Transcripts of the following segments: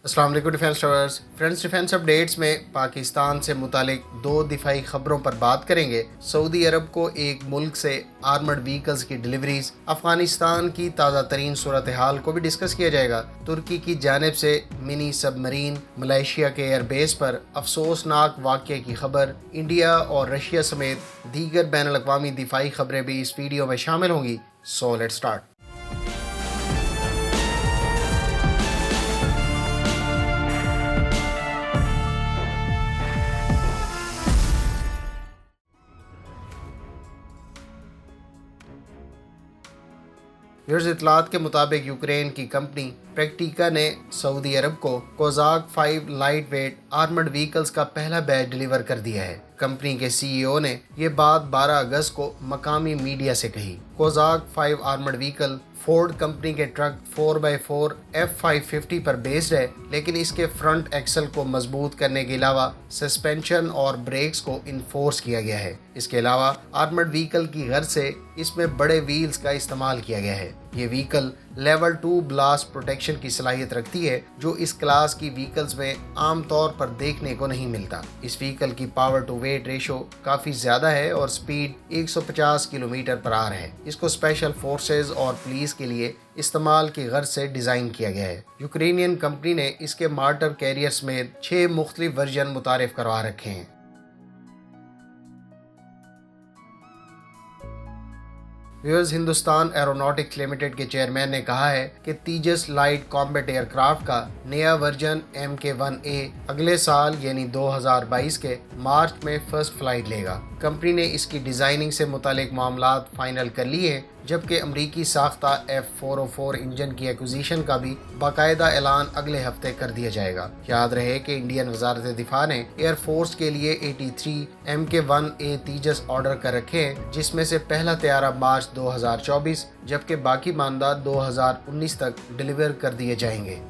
السلام علیکم defence lovers friends, defence updates میں پاکستان سے متعلق دو دفاعی خبروں پر بات کریں گے۔ سعودی عرب کو ایک ملک سے آرمڈ وہیکلز کی ڈیلیوریز، افغانستان کی تازہ ترین صورتحال کو بھی ڈسکس کیا جائے گا۔ ترکی کی جانب سے منی سب مرین ملائیشیا کے ایئر بیس پر افسوسناک واقعے کی خبر، انڈیا اور رشیا سمیت دیگر بین الاقوامی دفاعی خبریں بھی اس ویڈیو میں شامل ہوں گی۔ So let's start. ویورز، اطلاعات کے مطابق یوکرین کی کمپنی پریکٹیکا نے سعودی عرب کو کوزاک 5 لائٹ ویٹ آرمڈ وہیکلز کا پہلا بیچ ڈیلیور کر دیا ہے۔ کمپنی کے سی ای او نے یہ بات 12 اگست کو مقامی میڈیا سے کہی۔ کوزاک 5 آرمڈ وہیکل فورڈ کمپنی کے ٹرک 4x4 F550 پر بیسڈ ہے، لیکن اس کے فرنٹ ایکسل کو مضبوط کرنے کے علاوہ سسپینشن اور بریکس کو انفورس کیا گیا ہے۔ اس کے علاوہ آرمڈ وہیکل کی غرض سے اس میں بڑے ویلز کا استعمال کیا گیا ہے۔ یہ وہیکل لیول 2 بلاسٹ پروٹیکشن کی صلاحیت رکھتی ہے، جو اس کلاس کی وہیکلز میں عام طور پر دیکھنے کو نہیں ملتا۔ اس وہیکل کی پاور ٹو ویٹ ریشو کافی زیادہ ہے اور سپیڈ 150 کلومیٹر پر آور ہے۔ اس کو اسپیشل فورسز اور پولیس کے لیے استعمال کی غرض سے ڈیزائن کیا گیا ہے۔ یوکرینین کمپنی نے اس کے مارٹر کیریئر سمیت 6 مختلف ورژن متعارف کروا رکھے ہیں۔ ویورز، ہندوستان ایروناٹکس لمیٹڈ کے چیئرمین نے کہا ہے کہ Tejas light combat aircraft کا نیا ورژن MK1A اگلے سال یعنی 2022 کے مارچ میں فرسٹ فلائٹ لے گا۔ کمپنی نے اس کی ڈیزائننگ سے متعلق معاملات فائنل کر لیے ہیں، جبکہ امریکی ساختہ F404 انجن کی ایکوزیشن کا بھی باقاعدہ اعلان اگلے ہفتے کر دیا جائے گا۔ یاد رہے کہ انڈین وزارت دفاع نے ایئر فورس کے لیے 83 MK1A تیجس آرڈر کر رکھے ہیں، جس میں سے پہلا طیارہ مارچ 2024 جبکہ باقی ماندہ 2019 تک ڈیلیور کر دیے جائیں گے۔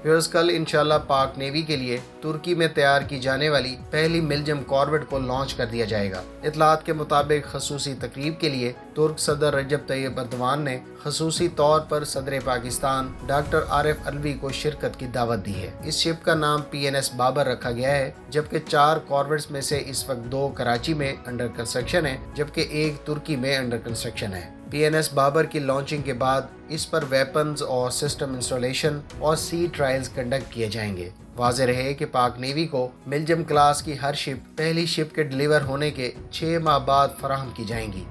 ویورز، کل انشاءاللہ پاک نیوی کے لیے ترکی میں تیار کی جانے والی پہلی ملجم کاربیٹ کو لانچ کر دیا جائے گا۔ اطلاعات کے مطابق خصوصی تقریب کے لیے ترک صدر رجب طیب اردوان نے خصوصی طور پر صدر پاکستان ڈاکٹر عارف علوی کو شرکت کی دعوت دی ہے۔ اس شپ کا نام PNS بابر رکھا گیا ہے، جبکہ 4 کاربیٹس میں سے اس وقت 2 کراچی میں انڈر کنسٹرکشن ہیں، جبکہ 1 ترکی میں انڈر کنسٹرکشن ہے۔ PNS بابر کی لانچنگ کے بعد اس پر ویپنز اور سسٹم انسٹالیشن اور سی ٹرائلز کنڈکٹ کیے جائیں گے۔ واضح رہے کہ پاک نیوی کو ملجم کلاس کی ہر شپ پہلی شپ کے ڈیلیور ہونے کے 6 ماہ بعد فراہم کی جائیں گی۔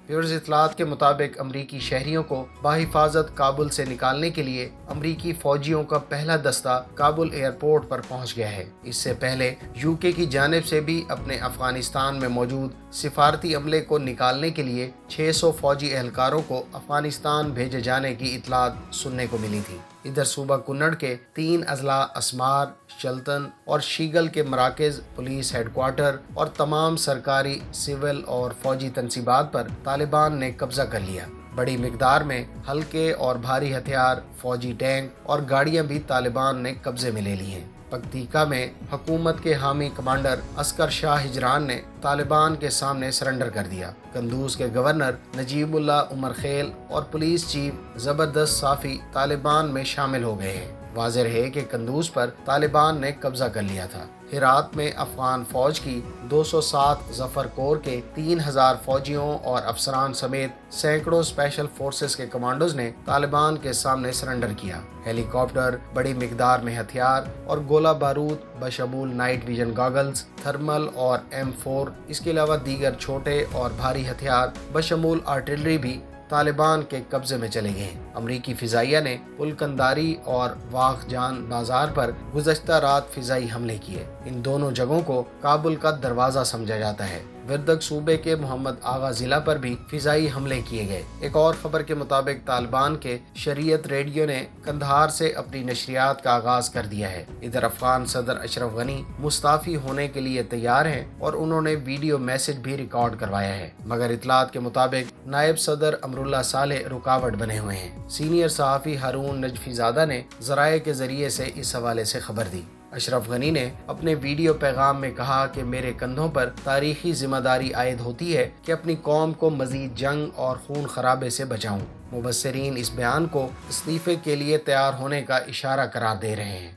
ویورز، اطلاعات کے مطابق امریکی شہریوں کو بحفاظت کابل سے نکالنے کے لیے امریکی فوجیوں کا پہلا دستہ کابل ایئرپورٹ پر پہنچ گیا ہے۔ اس سے پہلے UK کی جانب سے بھی اپنے افغانستان میں موجود سفارتی عملے کو نکالنے کے لیے 600 فوجی اہلکاروں کو افغانستان بھیجے جانے کی اطلاعات سننے کو ملی تھی۔ ادھر صوبہ کنڑ کے 3 اضلاع اسمار، شلتن اور شیگل کے مراکز، پولیس ہیڈ کوارٹر اور تمام سرکاری، سول اور فوجی تنصیبات پر طالبان نے قبضہ کر لیا۔ بڑی مقدار میں ہلکے اور بھاری ہتھیار، فوجی ٹینک اور گاڑیاں بھی طالبان نے قبضے میں لے لی ہیں۔ پکتیکا میں حکومت کے حامی کمانڈر عسکر شاہ ہجران نے طالبان کے سامنے سرنڈر کر دیا۔ قندوز کے گورنر نجیب اللہ عمر خیل اور پولیس چیف زبردست صافی طالبان میں شامل ہو گئے ہیں۔ واضح رہے کہ قندوز پر طالبان نے قبضہ کر لیا تھا۔ ہرات میں افغان فوج کی 207 ظفر کور کے 3000 فوجیوں اور افسران سمیت سینکڑوں اسپیشل فورسز کے کمانڈوز نے طالبان کے سامنے سرنڈر کیا۔ ہیلی کاپٹر، بڑی مقدار میں ہتھیار اور گولہ بارود بشمول نائٹ ویژن گاگلز، تھرمل اور M4، اس کے علاوہ دیگر چھوٹے اور بھاری ہتھیار بشمول آرٹلری بھی طالبان کے قبضے میں چلے گئے ہیں۔ امریکی فضائیہ نے پلکنداری اور واخ جان بازار پر گزشتہ رات فضائی حملے کیے۔ ان دونوں جگہوں کو کابل کا دروازہ سمجھا جاتا ہے۔ وردک صوبے کے محمد آغا ضلع پر بھی فضائی حملے کیے گئے۔ ایک اور خبر کے مطابق طالبان کے شریعت ریڈیو نے قندھار سے اپنی نشریات کا آغاز کر دیا ہے۔ ادھر افغان صدر اشرف غنی مستعفی ہونے کے لیے تیار ہیں اور انہوں نے ویڈیو میسج بھی ریکارڈ کروایا ہے، مگر اطلاعات کے مطابق نائب صدر امراللہ صالح رکاوٹ بنے ہوئے ہیں۔ سینئر صحافی ہارون نجفی زادہ نے ذرائع کے ذریعے سے اس حوالے سے خبر دی۔ اشرف غنی نے اپنے ویڈیو پیغام میں کہا کہ میرے کندھوں پر تاریخی ذمہ داری عائد ہوتی ہے کہ اپنی قوم کو مزید جنگ اور خون خرابے سے بچاؤں۔ مبصرین اس بیان کو استعفے کے لیے تیار ہونے کا اشارہ قرار دے رہے ہیں۔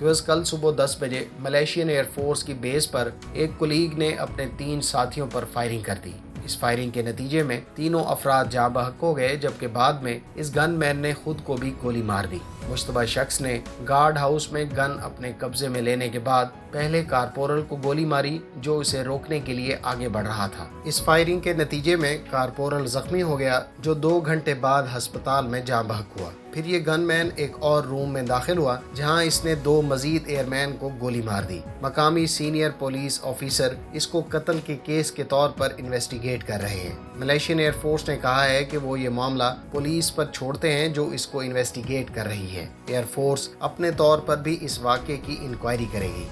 کل صبح 10 بجے ملیشین ایئر فورس کی بیس پر ایک کولیگ نے اپنے 3 ساتھیوں پر فائرنگ کر دی۔ اس فائرنگ کے نتیجے میں تینوں افراد جاں بحق ہو گئے، جبکہ بعد میں اس گن مین نے خود کو بھی گولی مار دی۔ مشتبہ شخص نے گارڈ ہاؤس میں گن اپنے قبضے میں لینے کے بعد پہلے کارپورل کو گولی ماری، جو اسے روکنے کے لیے آگے بڑھ رہا تھا۔ اس فائرنگ کے نتیجے میں کارپورل زخمی ہو گیا، جو 2 گھنٹے بعد ہسپتال میں جاں بحق ہوا۔ پھر یہ گن مین ایک اور روم میں داخل ہوا، جہاں اس نے 2 مزید ایئر مین کو گولی مار دی۔ مقامی سینئر پولیس آفیسر اس کو قتل کے کیس کے طور پر انویسٹیگیٹ کر رہے ہیں۔ ملیشین ایئر فورس نے کہا ہے کہ وہ یہ معاملہ پولیس پر چھوڑتے ہیں، جو اس کو انویسٹیگیٹ کر رہی ہے۔ ایئر فورس اپنے طور پر بھی اس واقعے کی انکوائری کرے گی۔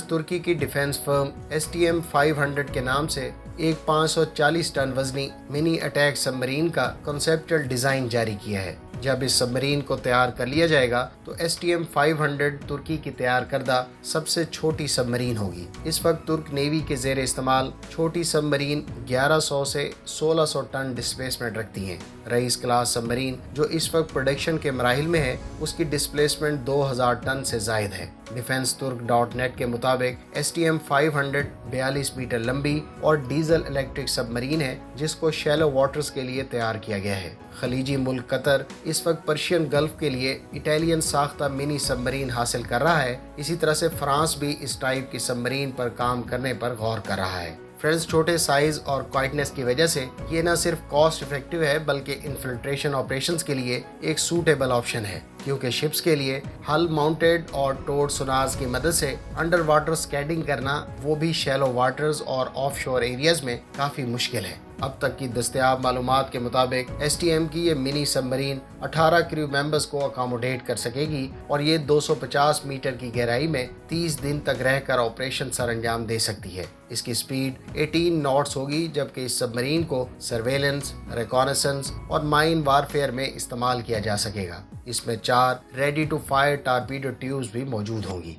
ترکی کی ڈیفنس فرم STM 500 کے نام سے ایک 540 ٹن وزنی منی اٹیک سب مرین کا کنسیپچل ڈیزائن جاری کیا ہے۔ جب اس سب مرین کو تیار کر لیا جائے گا تو STM 500 ترکی کی تیار کردہ سب سے چھوٹی سب مرین ہوگی۔ اس وقت ترک نیوی کے زیر استعمال چھوٹی سب مرین 1100 سے 1600 ٹن ڈسپلیسمنٹ رکھتی ہیں۔ رئیس کلاس سب مرین جو اس وقت پروڈکشن کے مراحل میں ہے، اس کی ڈسپلیسمنٹ 2000 ٹن سے زائد ہے۔ ڈیفنس ترک.net کے مطابق STM 500 42 میٹر لمبی اور ڈیزل الیکٹرک سب مرین ہے، جس کو شیلو واٹرز کے لیے تیار کیا گیا ہے۔ خلیجی ملک قطر اس وقت پرشین گلف کے لیے اٹالین ساختہ منی سب مرین حاصل کر رہا ہے۔ اسی طرح سے فرانس بھی اس ٹائپ کی سب مرین پر کام کرنے پر غور کر رہا ہے۔ فرینڈز، چھوٹے سائز اور کوائٹنس کی وجہ سے یہ نہ صرف کاسٹ افیکٹو ہے، بلکہ انفلٹریشن آپریشنز کے لیے ایک سوٹیبل آپشن ہے، کیونکہ شپس کے لیے ہل ماؤنٹڈ اور ٹوڈ سونارز کی مدد سے انڈر واٹر اسکیڈنگ کرنا، وہ بھی شیلو واٹرز اور آف شور ایریاز میں کافی مشکل ہے۔ اب تک کی دستیاب معلومات کے مطابق STM کی یہ منی سب مرین 18 کریو ممبرز کو اکاموڈیٹ کر سکے گی، اور یہ 250 میٹر کی گہرائی میں 30 دن تک رہ کر آپریشن سر انجام دے سکتی ہے۔ اس کی سپیڈ 18 ناٹس ہوگی، جبکہ اس سب مرین کو سرویلنس، ریکانیسنس اور مائن وارفیئر میں استعمال کیا جا سکے گا۔ اس میں 4 ready to fire torpedo tubes بھی موجود ہوں گی۔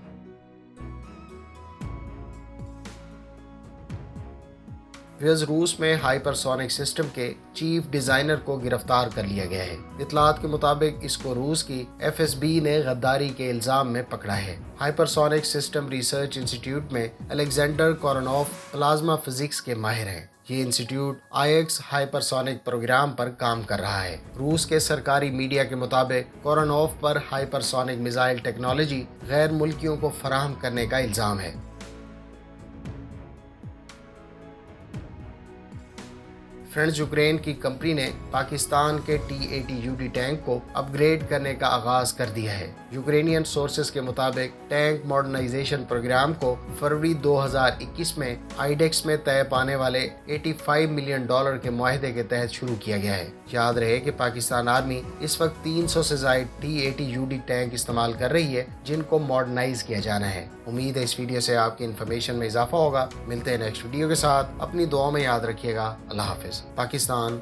روس میں ہائپرسونک سسٹم کے چیف ڈیزائنر کو گرفتار کر لیا گیا ہے۔ اطلاعات کے مطابق اس کو روس کی FSB نے غداری کے الزام میں پکڑا ہے۔ ہائپرسونک سسٹم ریسرچ انسٹیٹیوٹ میں الیگزینڈر کورونوف پلازما فزکس کے ماہر ہیں۔ یہ انسٹیٹیوٹ IX ہائپرسونک پروگرام پر کام کر رہا ہے۔ روس کے سرکاری میڈیا کے مطابق کورونوف پر ہائپرسونک میزائل ٹیکنالوجی غیر ملکیوں کو فراہم کرنے کا الزام ہے۔ فرینڈز، یوکرین کی کمپنی نے پاکستان کے T-80UD ٹینک کو اپ گریڈ کرنے کا آغاز کر دیا ہے۔ یوکرینین سورسز کے مطابق ٹینک ماڈرنائزیشن پروگرام کو فروری 2021 میں آئیڈیکس میں طے پانے والے $85 ملین کے معاہدے کے تحت شروع کیا گیا ہے۔ یاد رہے کہ پاکستان آرمی اس وقت 300 سے زائد T-80UD ٹینک استعمال کر رہی ہے، جن کو ماڈرنائز کیا جانا ہے۔ امید ہے اس ویڈیو سے آپ کی انفارمیشن میں اضافہ ہوگا۔ ملتے ہیں نیکسٹ ویڈیو کے ساتھ۔ اپنی دعاؤں میں یاد رکھیے گا۔ اللہ حافظ۔ پاکستان